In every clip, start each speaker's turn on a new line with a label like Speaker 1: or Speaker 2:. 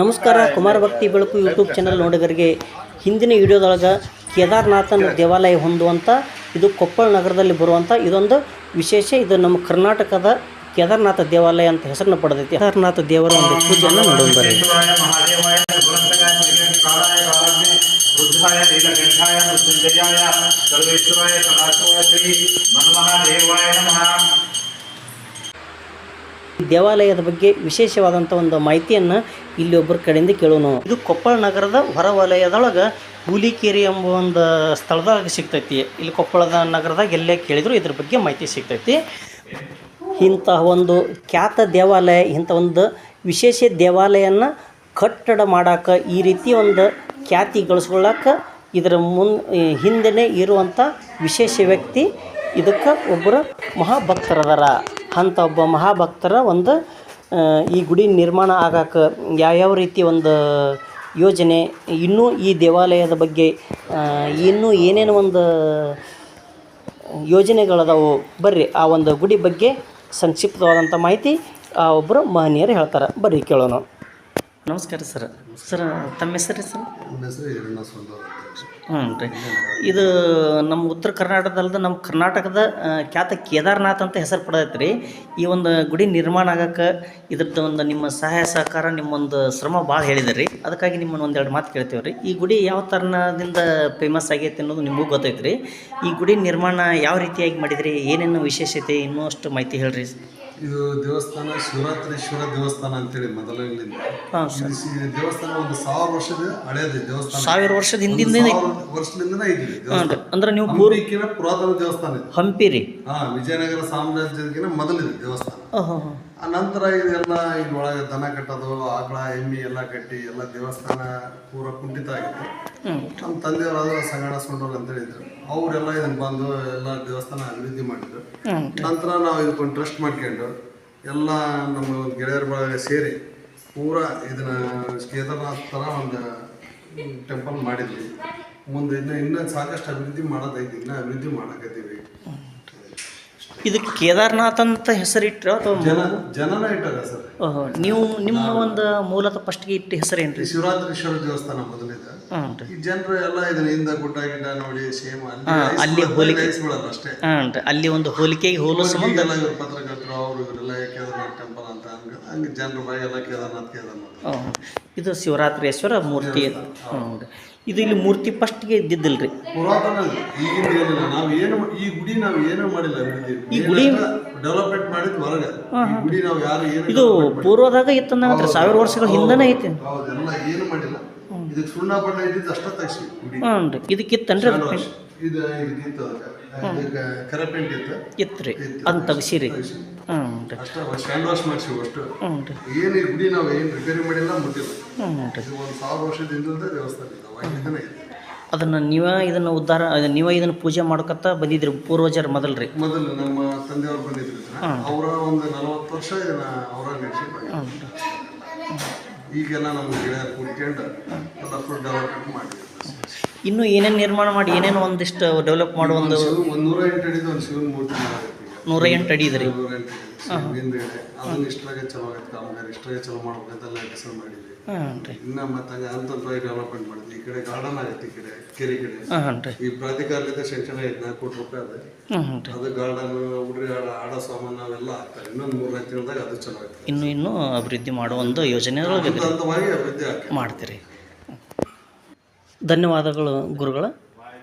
Speaker 1: ನಮಸ್ಕಾರ. ಕುಮಾರ ಭಕ್ತಿ ಬೆಳಕು ಯೂಟ್ಯೂಬ್ ಚಾನಲ್ ನೋಡಿಗರಿಗೆ ಹಿಂದಿನ ವಿಡಿಯೋದೊಳಗೆ ಕೇದಾರನಾಥನ ದೇವಾಲಯ ಹೊಂದುವಂಥ ಇದು ಕೊಪ್ಪಳ ನಗರದಲ್ಲಿ ಬರುವಂಥ ಇದೊಂದು ವಿಶೇಷ. ಇದು ನಮ್ಮ ಕರ್ನಾಟಕದ ಕೇದಾರನಾಥ ದೇವಾಲಯ ಅಂತ ಹೆಸರನ್ನು ಪಡೆದೈತಿ. ಕೇದಾರನಾಥ ದೇವರ ಒಂದು ಪೂಜೆಯನ್ನು ನೋಡೋಣ ಬರ್ರಿ. ದೇವಾಲಯದ ಬಗ್ಗೆ ವಿಶೇಷವಾದಂಥ ಒಂದು ಮಾಹಿತಿಯನ್ನು ಇಲ್ಲಿ ಒಬ್ಬರ ಕಡೆಯಿಂದ ಕೇಳೋಣ. ಇದು ಕೊಪ್ಪಳ ನಗರದ ಹೊರವಲಯದೊಳಗೆ ಹುಲಿಕೇರಿ ಎಂಬ ಒಂದು ಸ್ಥಳದಾಗ ಸಿಗ್ತೈತಿ. ಇಲ್ಲಿ ಕೊಪ್ಪಳದ ನಗರದಾಗ ಎಲ್ಲೇ ಕೇಳಿದ್ರು ಇದ್ರ ಬಗ್ಗೆ ಮಾಹಿತಿ ಸಿಗ್ತೈತಿ. ಇಂಥ ಒಂದು ಖ್ಯಾತ ದೇವಾಲಯ, ಇಂಥ ಒಂದು ವಿಶೇಷ ದೇವಾಲಯನ ಕಟ್ಟಡ ಮಾಡೋಕೆ, ಈ ರೀತಿ ಒಂದು ಖ್ಯಾತಿ ಗಳಿಸ್ಕೊಳ್ಳೋಕೆ ಇದರ ಹಿಂದೆ ಇರುವಂಥ ವಿಶೇಷ ವ್ಯಕ್ತಿ, ಇದಕ್ಕೆ ಒಬ್ಬರು ಮಹಾಭಕ್ತರದಾರ. ಅಂಥ ಒಬ್ಬ ಮಹಾಭಕ್ತರ ಒಂದು ಈ ಗುಡಿ ನಿರ್ಮಾಣ ಆಗೋಕೆ ಯಾವ್ಯಾವ ರೀತಿ ಒಂದು ಯೋಜನೆ, ಇನ್ನೂ ಈ ದೇವಾಲಯದ ಬಗ್ಗೆ ಇನ್ನೂ ಏನೇನು ಒಂದು ಯೋಜನೆಗಳದಾವು, ಬರ್ರಿ ಆ ಒಂದು ಗುಡಿ ಬಗ್ಗೆ ಸಂಕ್ಷಿಪ್ತವಾದಂಥ ಮಾಹಿತಿ ಆ ಒಬ್ಬರು ಮಹನೀಯರು ಹೇಳ್ತಾರೆ. ಬರ್ರಿ ಕೇಳೋಣ. ನಮಸ್ಕಾರ ಸರ್. ತಮ್ಮ ಹೆಸರು ಸರ್? ಹ್ಞೂ ರೀ. ಇದು ನಮ್ಮ ಉತ್ತರ ಕರ್ನಾಟಕದಲ್ಲದ ನಮ್ಮ ಕರ್ನಾಟಕದ ಖ್ಯಾತ ಕೇದಾರನಾಥ್ ಅಂತ ಹೆಸರು ಪಡೆದೈತೆ ರೀ. ಈ ಒಂದು ಗುಡಿ ನಿರ್ಮಾಣ ಆಗೋಕ್ಕೆ ಇದ್ರದ್ದು ಒಂದು ನಿಮ್ಮ ಸಹಾಯ ಸಹಕಾರ, ನಿಮ್ಮೊಂದು ಶ್ರಮ ಭಾಳ ಹೇಳಿದೆ ರೀ. ಅದಕ್ಕಾಗಿ ನಿಮ್ಮನ್ನು ಒಂದೆರಡು ಮಾತು ಕೇಳ್ತೀವಿ ರೀ. ಈ ಗುಡಿ ಯಾವ ಥರದಿಂದ ಫೇಮಸ್ ಆಗೈತೆ ಅನ್ನೋದು ನಿಮಗೂ ಗೊತ್ತೈತೆ ರೀ. ಈ ಗುಡಿ ನಿರ್ಮಾಣ ಯಾವ ರೀತಿಯಾಗಿ ಮಾಡಿದ್ರಿ, ಏನೇನು ವಿಶೇಷತೆ, ಇನ್ನೂ ಅಷ್ಟು ಮಾಹಿತಿ ಹೇಳ್ರಿ.
Speaker 2: ಇದು ದೇವಸ್ಥಾನ ಶಿವರಾತ್ರೀಶ್ವರ ದೇವಸ್ಥಾನ ಅಂತೇಳಿ ಮೊದಲಿನಿಂದ. ದೇವಸ್ಥಾನ ಒಂದು 1000 ವರ್ಷದ ಹಳೆಯದು ದೇವಸ್ಥಾನ. 1000 ವರ್ಷದ ಹಿಂದಿಂದ ವರ್ಷದಿಂದನೇ ಇದೆ.
Speaker 1: ಅಂದ್ರೆ ನೀವು
Speaker 2: ಪೂರ್ವಿಕಿನ ಪುರಾತನ ದೇವಸ್ಥಾನ ಇದೆ.
Speaker 1: ಹಂಪಿ ರೀ.
Speaker 2: ವಿಜಯನಗರ ಸಾಮ್ರಾಜ್ಯದಕ್ಕಿಂತ ಮೊದಲಿದೆ ದೇವಸ್ಥಾನ. ಆ ನಂತರ ಇದೆಲ್ಲ ಈಗ ಒಳಗೆ ದನ ಕಟ್ಟೋದು, ಆಕಳ ಎಮ್ಮಿ ಎಲ್ಲ ಕಟ್ಟಿ ಎಲ್ಲ ದೇವಸ್ಥಾನ ಪೂರ ಕುಂಠಿತ ಆಗಿತ್ತು. ನಮ್ಮ ತಂದೆಯವರಾದ ಸಂಗಣ ಸೊಂಡೋರು ಅಂತ ಹೇಳಿದ್ರು. ಅವರೆಲ್ಲ ಇದನ್ನ ಬಂದು ಎಲ್ಲ ದೇವಸ್ಥಾನ ಅಭಿವೃದ್ಧಿ ಮಾಡಿದ್ರು. ನಂತರ ನಾವು ಇದಕ್ಕೊಂದು ಟ್ರಸ್ಟ್ ಮಾಡ್ಕೊಂಡು ಎಲ್ಲ ನಮ್ಮ ಗೆಳೆಯರ ಬಳಗ ಸೇರಿ ಪೂರ ಇದನ್ನ ಕೇದಾರನಾಥ್ ಥರ ಒಂದು ಟೆಂಪಲ್ ಮಾಡಿದ್ವಿ. ಮುಂದೆ ಇನ್ನೂ ಸಾಕಷ್ಟು ಅಭಿವೃದ್ಧಿ ಮಾಡೋದೈತಿ, ಇನ್ನೂ ಅಭಿವೃದ್ಧಿ ಮಾಡಕತ್ತೀವಿ.
Speaker 1: ಇದಕ್ಕೆ ಕೇದಾರನಾಥ್ ಅಂತ ಹೆಸರಿಟ್ರ ಅಥವಾ
Speaker 2: ಜನನ ಇಟ್ಟಾರ ಸರ್?
Speaker 1: ನೀವು ನಿಮ್ಮ ಒಂದು ಮೂಲತಃ ಫಸ್ಟ್ಗೆ ಇಟ್ಟ ಹೆಸರೇನ್ರಿ?
Speaker 2: ಶಿವರಾತ್ರೀಶ್ವರ ದೇವಸ್ಥಾನ ಮೊದಲಿದೆ. ಈ ಜನರು ಎಲ್ಲ ಇದನ್ನ ಹಿಂದ ಗುಡ್ಡ ಗಿಡ್ಡ ನೋಡಿ ಸೇಮ್
Speaker 1: ಅಲ್ಲಿ ಹೋಲಿಕೆ
Speaker 2: ಅಷ್ಟೇ.
Speaker 1: ಅಲ್ಲಿ ಒಂದು ಹೋಲಿಕೆಗೆ ಹೋಲೋ ಸಂಬಂಧ
Speaker 2: ಎಲ್ಲ ಇವರು ಪತ್ರಕರ್ತರು ಅವರು ಇವರೆಲ್ಲ ಕೇದಾರನಾಥ್ ಟೆಂಪಲ್ ಅಂತ ಹಂಗೆ ಜನರ ಬಾಯಿ ಎಲ್ಲ ಕೇದಾರನಾಥ್.
Speaker 1: ಇದು ಶಿವರಾತ್ರೀಶ್ವರ ಮೂರ್ತಿ. ಇದು ಇಲ್ಲಿ ಮೂರ್ತಿ ಫಸ್ಟ್ಗೆ ಇದ್ದಿದ್ದಿಲ್ರಿ,
Speaker 2: ಪುರಾತನ. ಈಗಿನ ಏನಿಲ್ಲ, ನಾವೇನು ಈ ಗುಡಿ ನಾವು ಏನೂ ಮಾಡಿಲ್ಲ ಅಭಿವೃದ್ಧಿ. ಈ ಗುಡಿ ಡೆವಲಪ್ಮೆಂಟ್ ಮಾಡಿದ್ ಹೊರಗೆ. ಈ ಗುಡಿ ನಾವು ಯಾರು ಏನು
Speaker 1: ಇದು ಪೂರ್ವದಾಗ ಇತ್ತಂದ್ರೆ 1000 ವರ್ಷಗಳ ಹಿಂದನೇ ಐತಿ.
Speaker 2: ಹೌದೆಲ್ಲ ಏನು ಮಾಡಿಲ್ಲ. ಇದಕ್ಕೆ ಸುಣ್ಣ ಬಣ್ಣ ಇದ್ದಿದ್ದು ಅಷ್ಟ ತಗ್ಸಿ ಗುಡಿ.
Speaker 1: ಇದಕ್ಕಿತ್ತನ್ರಿ
Speaker 2: ಇದು ಇತ್ತು, ಕರಪೆಂಟ್
Speaker 1: ಇತ್ತು ಅಂತ ತಗಸಿರಿ.
Speaker 2: ಅಷ್ಟ ಸ್ಟ್ಯಾಂಡ್ ವಾಶ್ ಮಾಡಿಸಿವು ಅಷ್ಟು. ಏನು ಈ ಗುಡಿ ನಾವು ಏನು ರಿಪೇರಿ ಮಾಡಿಲ್ಲ, ಮುಟ್ಟಿಲ್ಲ. ಇದು 1000 ವರ್ಷದಿಂದ ದೇವಸ್ಥಾನ ಇದೆ.
Speaker 1: ಅದನ್ನು ಇದನ್ನು ಉದ್ಧಾರ, ಇದನ್ನು ಪೂಜೆ ಮಾಡ್ಕೊತ ಬಂದಿದ್ರಿ ಪೂರ್ವಜರು ಮೊದಲು
Speaker 2: ನಮ್ಮ ತಂದೆಯವ್ರು ಬಂದಿದ್ರು. ಅವರ ಒಂದು 40 ವರ್ಷ ಇದನ್ನ ಅವರ ನಡೆಸಿ. ಈಗೆಲ್ಲ ನಮ್ಮ ಗೆಳೆಯರು ಕೂತ್ಕೊಂಡು ಎಲ್ಲ ಫುಲ್ ಡೆವಲಪ್ಮೆಂಟ್ ಮಾಡಿದ್ರು.
Speaker 1: ಇನ್ನು ಏನೇನು ನಿರ್ಮಾಣ ಮಾಡಿ ಏನೇನು ಒಂದಿಷ್ಟು ಡೆವಲಪ್ ಮಾಡುವ ಒಂದು
Speaker 2: 108 ಅಡಿದು ಒಂದು ಶಿವನ ಮೂರ್ತಿ
Speaker 1: 108 ಅಡಿ ಇದೆ ರೀ.
Speaker 2: ಅದನ್ನ ಇಷ್ಟ್ರಾಗೆ ಚಲೋ ಆಯ್ತು. ಕಾಮಗಾರಿ ಇಷ್ಟ್ರಾಗೆ ಚಲೋ ಮಾಡ್ಬೇಕಂತೆಲ್ಲ ಕೆಲಸ ಮಾಡಿದ್ವಿ. ಇನ್ನ ಮತ್ತೆ ಅಂತ ಡೆವಲಪ್ಮೆಂಟ್ ಮಾಡಿದ್ವಿ. ಈ ಕಡೆ ಗಾರ್ಡನ್ ಆಗೈತಿ, ಈ ಕಡೆ ಕೆರೆ ಕಡೆ ಈ ಪ್ರಾಧಿಕಾರದಿಂದ ಸೆಂಕ್ಷನ್ ಆಯ್ತು 4 ಕೋಟಿ ರೂಪಾಯಿ ಅದ. ಅದು ಗಾರ್ಡನ್, ಹುಡುಗರಿ ಆಡೋ ಸಾಮಾನು ಅವೆಲ್ಲ ಆಗ್ತವೆ. ಇನ್ನೊಂದು 3-4 ತಿಂಗಳದಾಗ ಅದು ಚಲೋ ಆಯ್ತು.
Speaker 1: ಇನ್ನೂ ಅಭಿವೃದ್ಧಿ ಮಾಡುವ ಒಂದು ಯೋಜನೆ
Speaker 2: ಅಭಿವೃದ್ಧಿ
Speaker 1: ಮಾಡ್ತೀರಿ. ಧನ್ಯವಾದಗಳು ಗುರುಗಳು.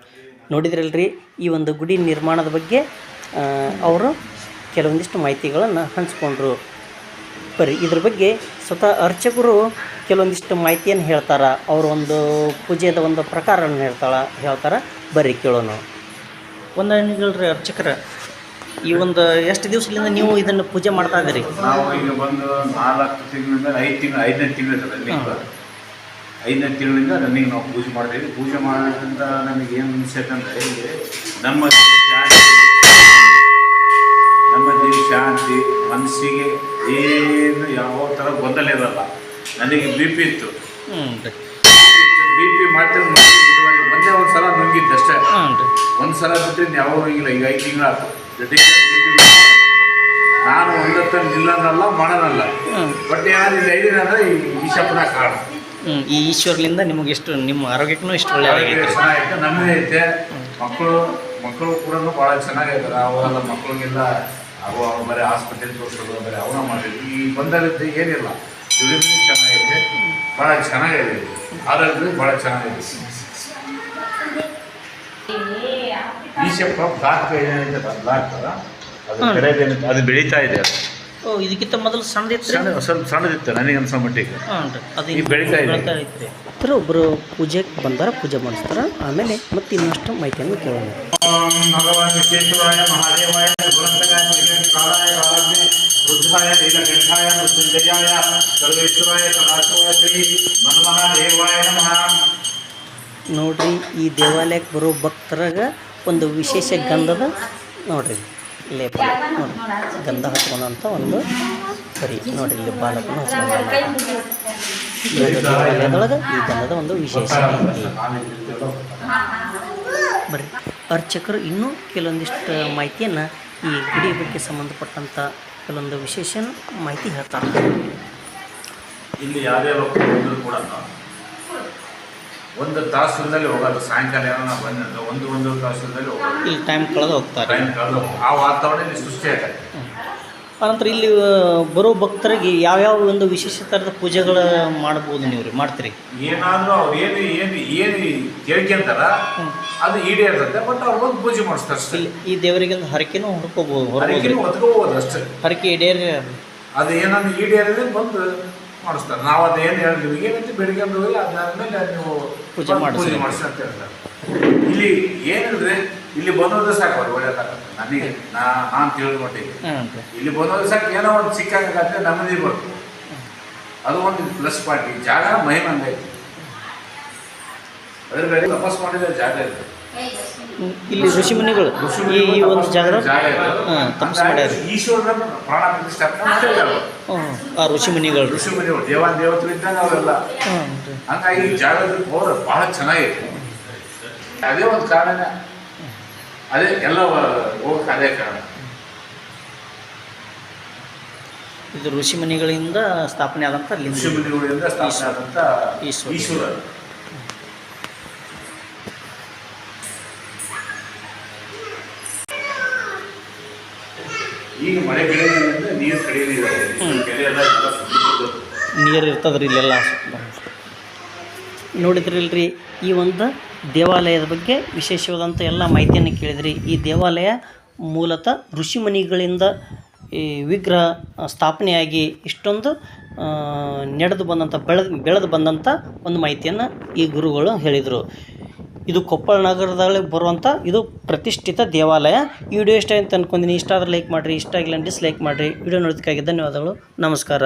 Speaker 1: ನೋಡಿದ್ರಲ್ರಿ ಈ ಒಂದು ಗುಡಿ ನಿರ್ಮಾಣದ ಬಗ್ಗೆ ಅವರು ಕೆಲವೊಂದಿಷ್ಟು ಮಾಹಿತಿಗಳನ್ನು ಹಂಚ್ಕೊಂಡ್ರು. ಬರೀ ಇದ್ರ ಬಗ್ಗೆ ಸ್ವತಃ ಅರ್ಚಕರು ಕೆಲವೊಂದಿಷ್ಟು ಮಾಹಿತಿಯನ್ನು ಹೇಳ್ತಾರೆ. ಅವರು ಒಂದು ಪೂಜೆದ ಒಂದು ಪ್ರಕಾರವನ್ನು ಹೇಳ್ತಾರೆ. ಬರ್ರಿ ಕೇಳೋಣ. ಒಂದೇನಿಲ್ರಿ ಅರ್ಚಕರ, ಈ ಒಂದು ಎಷ್ಟು ದಿವಸದಿಂದ ನೀವು ಇದನ್ನು ಪೂಜೆ ಮಾಡ್ತಾ ಇದ್ದೀರಿ?
Speaker 3: ನಾವು ಈಗ ಬಂದು 4 ತಿಂಗಳಿಂದ 5ನೇ ತಿಂಗಳಿಂದ ರನ್ನಿಂಗ್ ನಾವು ಪೂಜೆ ಮಾಡ್ತೀವಿ. ಪೂಜೆ ಮಾಡೋದ್ರಿಂದ ನಮಗೆ ಏನು ಅನಿಸುತ್ತೆ ಅಂದರೆ, ಇಲ್ಲಿ ನಮ್ಮ ದೇಹ ಶಾಂತಿ, ಮನಸ್ಸಿಗೆ ಏನು ಯಾವ ಥರ ಗೊಂದಲ ಇರಲ್ಲ. ನನಗೆ ಬಿ ಪಿ ಇತ್ತು. ಬಿ ಪಿ ಮಾಡ್ತಿರೋ ಒಂದೇ ಒಂದು ಸಲ ನುಂಗಿದ್ದು ಅಷ್ಟೇ. ಒಂದು ಸಲ ಬಿಟ್ಟರೆ ಯಾವಾಗ ಹೋಗಿಲ್ಲ. ಈಗ 5 ತಿಂಗಳಾಯ್ತು. ಜೊತೆಗೆ ಬಿ ಪಿ ನಾನು ಒಂದತ್ತ ನಿಲ್ಲನಲ್ಲ ಮಾಡನಲ್ಲ. ಬಟ್ ಏನಾದ್ರು ಇಲ್ಲಿ ಐದಿನ ಅಂದರೆ ಈ ಈಶಪ್ಪನ ಕಾಡು.
Speaker 1: ಈ ಈಶ್ವರ್ಲಿಂದ ನಿಮಗೆ ಎಷ್ಟು ನಿಮ್ಮ ಆರೋಗ್ಯಕ್ಕೂ ಇಷ್ಟು ಒಳ್ಳೆಯದಾಗೈತೆ.
Speaker 3: ಚೆನ್ನಾಗೈತೆ, ನಮ್ಮದೇ ಐತೆ. ಮಕ್ಕಳು ಕೂಡ ಭಾಳ ಚೆನ್ನಾಗಿದ್ದಾರೆ. ಅವೆಲ್ಲ ಮಕ್ಕಳಿಗೆಲ್ಲ ಅವ್ರು ಬರೀ ಹಾಸ್ಪಿಟಲ್ ತೋರಿಸೋದು ಬರೀ ಅವನ್ನ ಮಾಡಿದ್ವಿ. ಈ ಬಂದಲ್ಲಿದ್ದು ಏನಿಲ್ಲ, ದುಡಿಮೆ ಚೆನ್ನಾಗೈತೆ, ಭಾಳ ಚೆನ್ನಾಗಿದೆ. ಆರೋಗ್ಯ ಭಾಳ ಚೆನ್ನಾಗಿದೆ. ಈಶಪ್ಪ ಬ್ಲಾಕ್ ಏನೈತೆ ಬ್ಲಾಕ್ ಅದು ಬೆಳೀತಾ ಇದೆ.
Speaker 1: ಓ, ಇದಕ್ಕಿಂತ ಮೊದಲು ಸಣ್ಣದಿತ್ತು,
Speaker 3: ಸ್ವಲ್ಪ ಸಣ್ಣದಿತ್ತು ನನಗೆ ಅನ್ಸೋ ಮಟ್ಟಿಗೆ.
Speaker 1: ಅದು
Speaker 3: ಈಗ ಬೆಳೀತಾ ಇದೆ.
Speaker 1: ಒಬ್ಬರು ಪೂಜೆಗೆ ಬಂದಾರ, ಪೂಜೆ ಮಾಡಿಸ್ತಾರ. ಆಮೇಲೆ ಮತ್ತೆ ಇನ್ನಷ್ಟು ಮಾಹಿತಿಯನ್ನು ಕೇಳೋಣ.
Speaker 3: ಭಗವಾನ್ ವಿಶ್ವೇಶ್ವರಾಯ ಮಹಾದೇವಾಯ ಕಾಲಾಯ ಕಾಲಾಗ್ನಿ ರುದ್ರಾಯ ನೀಲಕಂಠಾಯ ಮೃತ್ಯುಂಜಯಾಯ ಸರ್ವೇಶ್ವರಾಯ ಸದಾಶಿವಾಯ ಶ್ರೀ ಮನ್ಮಹಾದೇವಾಯ ನಮಃ.
Speaker 1: ನೋಡ್ರಿ, ಈ ದೇವಾಲಯಕ್ಕೆ ಬರೋ ಭಕ್ತರಾಗ ಒಂದು ವಿಶೇಷ ಗಂಧದ ನೋಡ್ರಿ ಲೇಪ ನೋಡ್ರಿ, ಗಂಧ ಹಚ್ಕೊಂಡಂಥ ಒಂದು ಸರಿ ನೋಡ್ರಿ, ಇಲ್ಲಿ ಬಾಲಕನ ದೇವಾಲಯದೊಳಗೆ ಈ ಗಂಧದ ಒಂದು ವಿಶೇಷ ಬರ್ರಿ. ಅರ್ಚಕರು ಇನ್ನೂ ಕೆಲವೊಂದಿಷ್ಟು ಮಾಹಿತಿಯನ್ನು ಈ ಗುಡಿ ಬಗ್ಗೆ ಸಂಬಂಧಪಟ್ಟಂಥ ಕೆಲವೊಂದು ವಿಶೇಷ ಮಾಹಿತಿ ಹೇಳ್ತಾರೆ.
Speaker 3: ಇಲ್ಲಿ ಯಾರೇ ಬಂದರೂ ಕೂಡ ಒಂದು ತಾಸಿನಲ್ಲಿ ಹೋಗೋದು. ಸಾಯಂಕಾಲ ಏನೋ ನಾವು ಬಂದ್ರೆ ಒಂದು ತಾಸಿನಲ್ಲಿ ಹೋಗೋದು.
Speaker 1: ಇಲ್ಲಿ ಟೈಮ್ ಕಳೆದು ಹೋಗ್ತಾರೆ.
Speaker 3: ಆ ವಾತಾವರಣ ಇಲ್ಲಿ ಸೃಷ್ಟಿ ಆಗತ್ತೆ.
Speaker 1: ಅನಂತರ ಇಲ್ಲಿ ಬರೋ ಭಕ್ತರಿಗೆ ಯಾವ್ಯಾವ ಒಂದು ವಿಶೇಷ ಥರದ ಪೂಜೆಗಳು ಮಾಡ್ಬೋದು, ನೀವು ರೀ ಮಾಡ್ತೀರಿ?
Speaker 3: ಏನಾದರೂ ಅವ್ರು ಏನು ಕೇಳ್ಕೊಂತಾರ ಅದು ಈಡೇರ್ತದೆ. ಬಟ್ ಅವ್ರು ಬಂದು ಪೂಜೆ ಮಾಡಿಸ್ತಾರೆ ಅಷ್ಟೇ.
Speaker 1: ಇಲ್ಲಿ ಈ ದೇವರಿಗೆ ಹರಕೆನೂ ಹೊಡ್ಕೋಬೋದು,
Speaker 3: ಹೊತ್ಕೋಬೋದು ಅಷ್ಟೇ.
Speaker 1: ಹರಕೆ ಈಡೇರಿ
Speaker 3: ಅದು ಏನಾದ್ರು ಈಡೇರಿದ್ರೆ ಬಂದು ಮಾಡಿಸ್ತಾರೆ. ನಾವು ಅದೇನು ಹೇಳಿದ್ವಿ ಏನಂತ ಬೆಳಿಗ್ಗೆ ಹೋಗಿ ಅದಾದ್ಮೇಲೆ ನೀವು
Speaker 1: ಪೂಜೆ ಮಾಡಿಸಿ
Speaker 3: ಅಂತ ಹೇಳ್ತಾರೆ. ಇಲ್ಲಿ ಏನಂದ್ರೆ ಇಲ್ಲಿ ಬಂದೋದ್ರೆ ಸಾಕು, ಅವ್ರು ಒಳ್ಳೇದಾಗತ್ತೆ. ನನಗೆ ನಾನು ತಿಳಿದ ಮಟ್ಟಿಗೆ ಇಲ್ಲಿ ಬಂದೋದ್ರೆ ಸಾಕು, ಏನೋ ಒಂದು ಸಿಕ್ಕಾಗತ್ತೆ, ನಮ್ಮದೇ ಬರ್ತದೆ. ಅದು ಒಂದು ಪ್ಲಸ್ ಪಾರ್ಟಿ. ಜಾಗ ಮಹಿಮೆ ಹಂಗೈತಿ. ಅದ್ರ ಬೇರೆ ತಪಸ್ ಮಾಡಿದ ಜಾಗ ಇದೆ.
Speaker 1: ಇಲ್ಲಿ ಋಷಿಮುನಿಗಳು ಈ ಒಂದು ಜಾಗ ತಪಸ್ ಮಾಡ್ಯಾರ.
Speaker 3: ಈಶ್ವರನ ಪ್ರಾಣ ಪ್ರತಿಷ್ಠಾಪನೆ ಮಾಡಿದ್ದಾರೆ
Speaker 1: ಆ ಋಷಿಮುನಿಗಳು
Speaker 3: ದೇವತೆಗಳು ಇದ್ದಾಗ ಅವರೆಲ್ಲ. ಹಂಗಾಗಿ ಈ ಜಾಗದ ಪೌರ ಬಹಳ ಚೆನ್ನಾಗಿದೆ. ಅದೇ ಒಂದು ಕಾರಣ, ಅದೇ ಎಲ್ಲ ಹೋಗಕ್ಕೆ ಅದೇ ಕಾರಣ.
Speaker 1: ಇದು ಋಷಿಮುನಿಗಳಿಂದ ಸ್ಥಾಪನೆ ಆದಂಥ
Speaker 3: ಋಷಿಮುನಿಗಳಿಂದ ಸ್ಥಾಪನೆ ಆದಂಥ ಈಶ್ವರ. ಈಗ ಮಳೆ ಬೆಳೆಯೋದ್ರಿಂದ ನೀರು ಕಡಿಮೆ
Speaker 1: ನೀರು ಇರ್ತದ್ರಿ ಇಲ್ಲೆಲ್ಲ. ನೋಡಿದ್ರಿಲ್ರಿ, ಈ ಒಂದು ದೇವಾಲಯದ ಬಗ್ಗೆ ವಿಶೇಷವಾದಂಥ ಎಲ್ಲ ಮಾಹಿತಿಯನ್ನು ಕೇಳಿದ್ರಿ. ಈ ದೇವಾಲಯ ಮೂಲತಃ ಋಷಿಮುನಿಗಳಿಂದ ಈ ವಿಗ್ರಹ ಸ್ಥಾಪನೆಯಾಗಿ ಇಷ್ಟೊಂದು ನಡೆದು ಬಂದಂಥ ಬೆಳೆದು ಬಂದಂಥ ಒಂದು ಮಾಹಿತಿಯನ್ನು ಈ ಗುರುಗಳು ಹೇಳಿದರು. ಇದು ಕೊಪ್ಪಳ ನಗರದಲ್ಲಿ ಬರುವಂಥ ಇದು ಪ್ರತಿಷ್ಠಿತ ದೇವಾಲಯ. ಈ ವಿಡಿಯೋ ಇಷ್ಟ ಅಂತ ಅಂದ್ಕೊಂಡಿನಿ. ಇಷ್ಟ ಆದರೆ ಲೈಕ್ ಮಾಡಿರಿ, ಇಷ್ಟ ಆಗಿಲ್ಲ ಡಿಸ್ಲೈಕ್ ಮಾಡಿರಿ. ವಿಡಿಯೋ ನೋಡೋದಕ್ಕಾಗಿ ಧನ್ಯವಾದಗಳು. ನಮಸ್ಕಾರ.